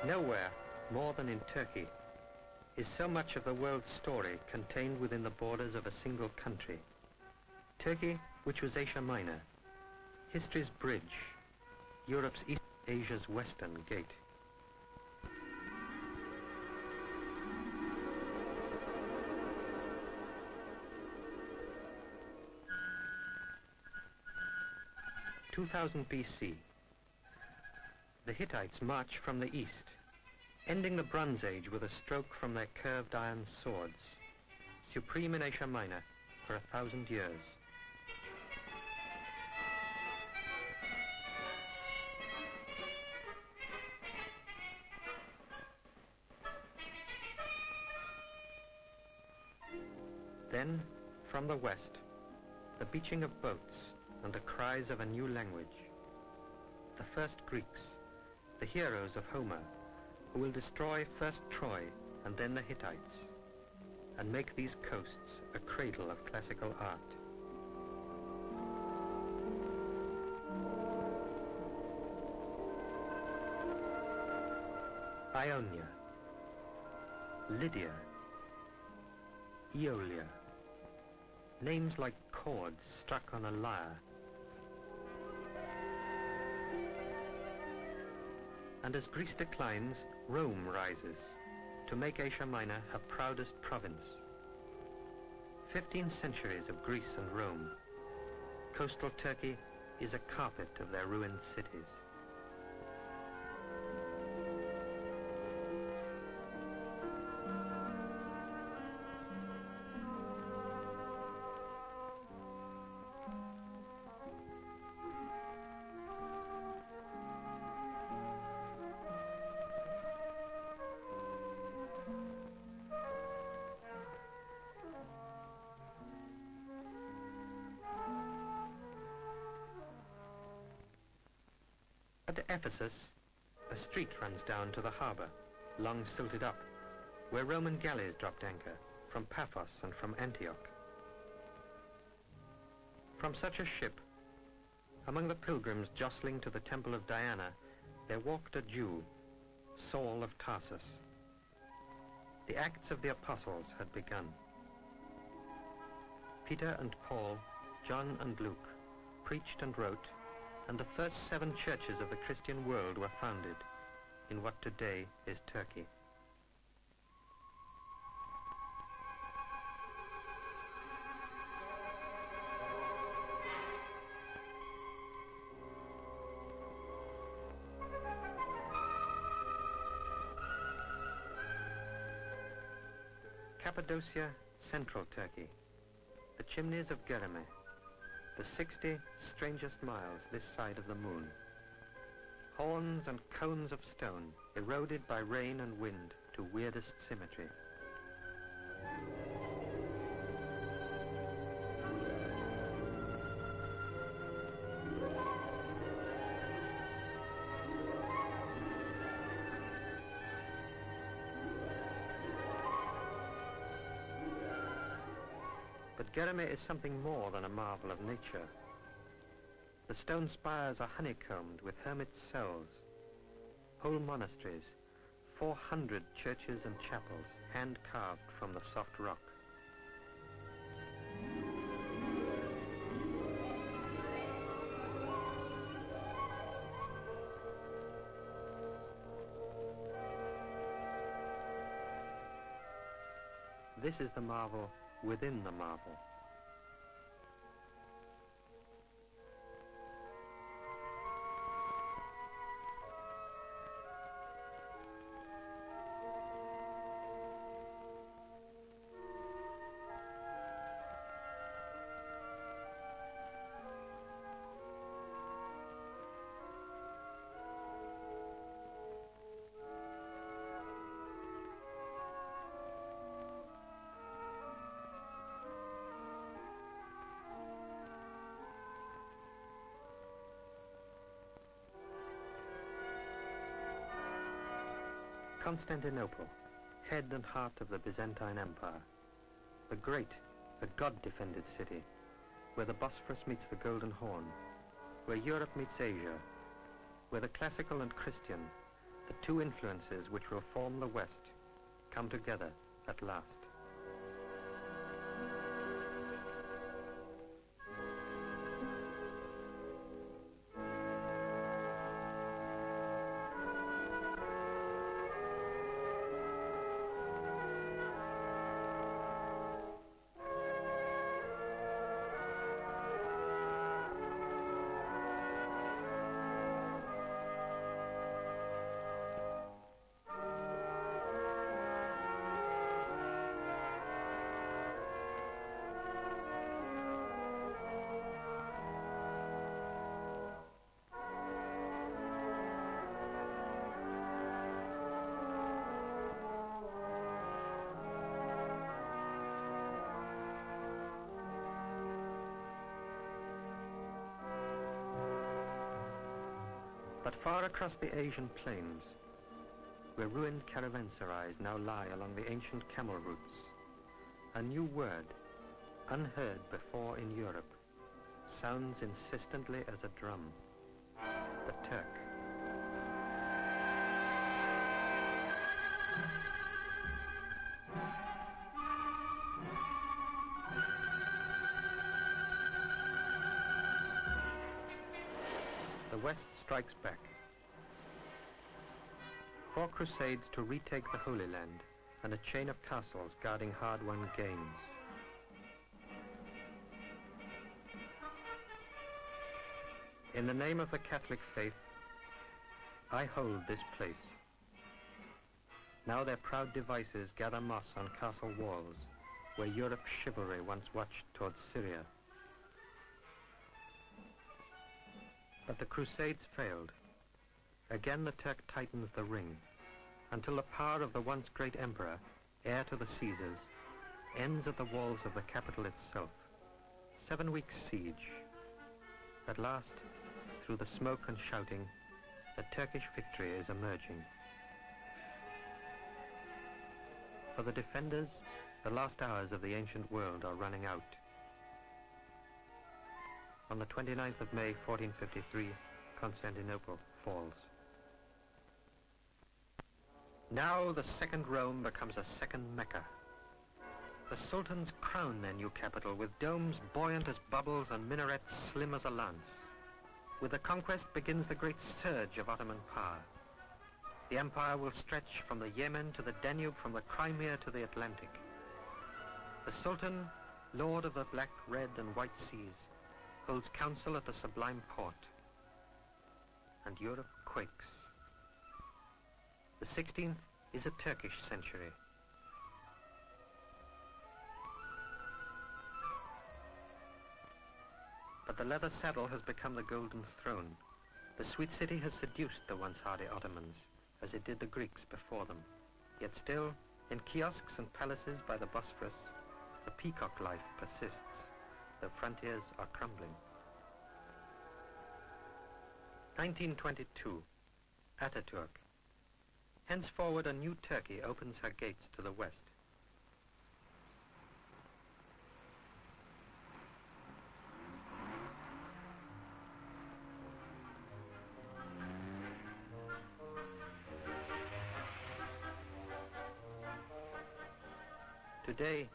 Nowhere, more than in Turkey, is so much of the world's story contained within the borders of a single country. Turkey, which was Asia Minor, history's bridge, Europe's east, Asia's western gate. (2000 BC). The Hittites march from the east, ending the Bronze Age with a stroke from their curved iron swords, supreme in Asia Minor for 1,000 years. Then, from the west, the beaching of boats and the cries of a new language. The first Greeks, the heroes of Homer, who will destroy first Troy and then the Hittites, and make these coasts a cradle of classical art. Ionia, Lydia, Aeolia, names like chords struck on a lyre. And as Greece declines, Rome rises to make Asia Minor her proudest province. 15 centuries of Greece and Rome. Coastal Turkey is a carpet of their ruined cities. At Ephesus, a street runs down to the harbour, long silted up, where Roman galleys dropped anchor from Paphos and from Antioch. From such a ship, among the pilgrims jostling to the temple of Diana, there walked a Jew, Saul of Tarsus. The Acts of the Apostles had begun. Peter and Paul, John and Luke, preached and wrote, and the first 7 churches of the Christian world were founded in what today is Turkey. Cappadocia, central Turkey, the chimneys of Göreme, the 60 strangest miles this side of the moon. Horns and cones of stone, eroded by rain and wind to weirdest symmetry. But Göreme is something more than a marvel of nature. The stone spires are honeycombed with hermits' cells, whole monasteries, 400 churches and chapels, hand-carved from the soft rock. This is the marvel within the marvel. Constantinople, head and heart of the Byzantine Empire. The great, the God-defended city, where the Bosphorus meets the Golden Horn, where Europe meets Asia, where the classical and Christian, The two influences which will form the West come together at last. But far across the Asian plains, where ruined caravanserais now lie along the ancient camel routes, a new word, unheard before in Europe, sounds insistently as a drum: the Turk. The West strikes back. 4 crusades to retake the Holy Land, and a chain of castles guarding hard-won gains. In the name of the Catholic faith, I hold this place. Now their proud devices gather moss on castle walls, where Europe's chivalry once watched towards Syria. But the crusades failed. Again the Turk tightens the ring, until the power of the once great emperor, heir to the Caesars, ends at the walls of the capital itself. 7 weeks' siege. At last, through the smoke and shouting, the Turkish victory is emerging. For the defenders, the last hours of the ancient world are running out. On the 29th of May, 1453, Constantinople falls. Now the second Rome becomes a second Mecca. The sultans crown their new capital with domes buoyant as bubbles and minarets slim as a lance. With the conquest begins the great surge of Ottoman power. The empire will stretch from the Yemen to the Danube, from the Crimea to the Atlantic. The Sultan, lord of the black, red, and white seas, holds council at the Sublime Porte, and Europe quakes. The 16th is a Turkish century. But the leather saddle has become the golden throne. The sweet city has seduced the once hardy Ottomans, as it did the Greeks before them. Yet still, in kiosks and palaces by the Bosphorus, the peacock life persists. The frontiers are crumbling. 1922, Ataturk. Henceforward a new Turkey opens her gates to the West. Today,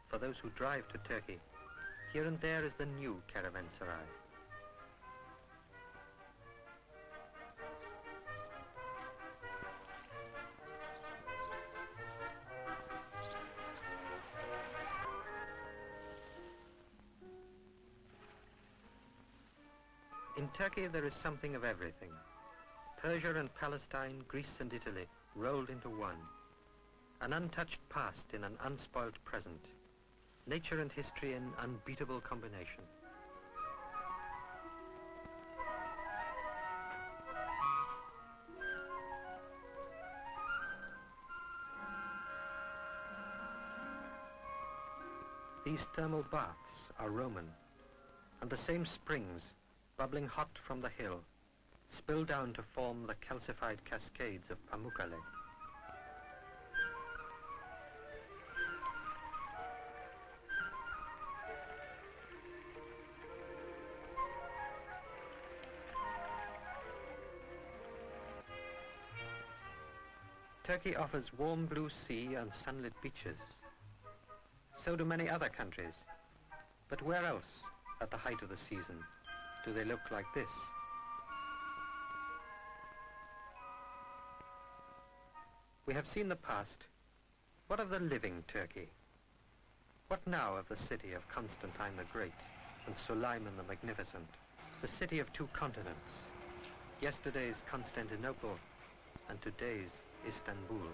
for those who drive to Turkey, here and there is the new caravanserai. In Turkey there is something of everything. Persia and Palestine, Greece and Italy rolled into one. An untouched past in an unspoilt present. Nature and history in unbeatable combination. These thermal baths are Roman, and the same springs, bubbling hot from the hill, spill down to form the calcified cascades of Pamukkale. Turkey offers warm blue sea and sunlit beaches. So do many other countries. But where else, at the height of the season, do they look like this? We have seen the past. What of the living Turkey? What now of the city of Constantine the Great and Suleiman the Magnificent? The city of two continents. Yesterday's Constantinople and today's Istanbul.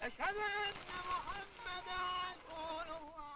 أشهد أن محمدًا رسول الله.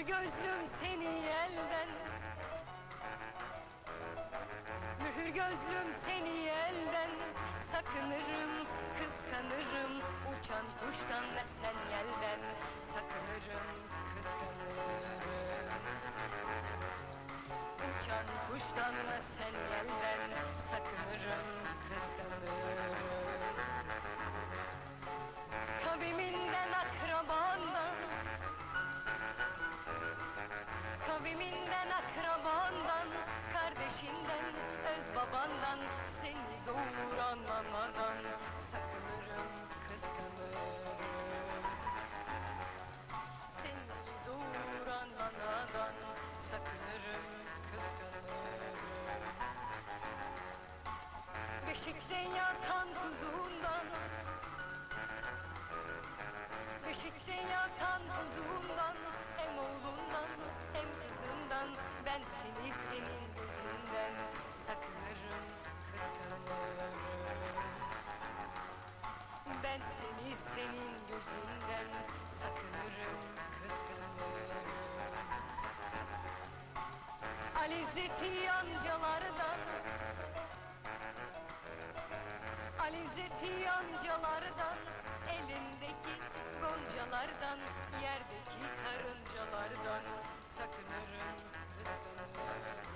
gözlüm seni elden, mühür gözlüm seni elden. Sakınırım, kıskanırım, uçan kuştan ve sen yelden. Sakınırım, kıskanırım, uçan kuştan ve sen yelden. Sakınırım, kıskanırım. Kaviminden, akrabandan, kaviminden, akrabandan, kardeşin Beşikte yatan kuzundan, beşikte yatan kuzundan, hem oğlundan hem kızından, ben seni senin gözünden sakınırım, kıskanırım. Ben seni senin gözünden sakınırım, kıskanırım. Alizeti amcalardan, Alizeti amcalardan, elindeki goncalardan, yerdeki karıncalardan sakınırım, kıskanırım.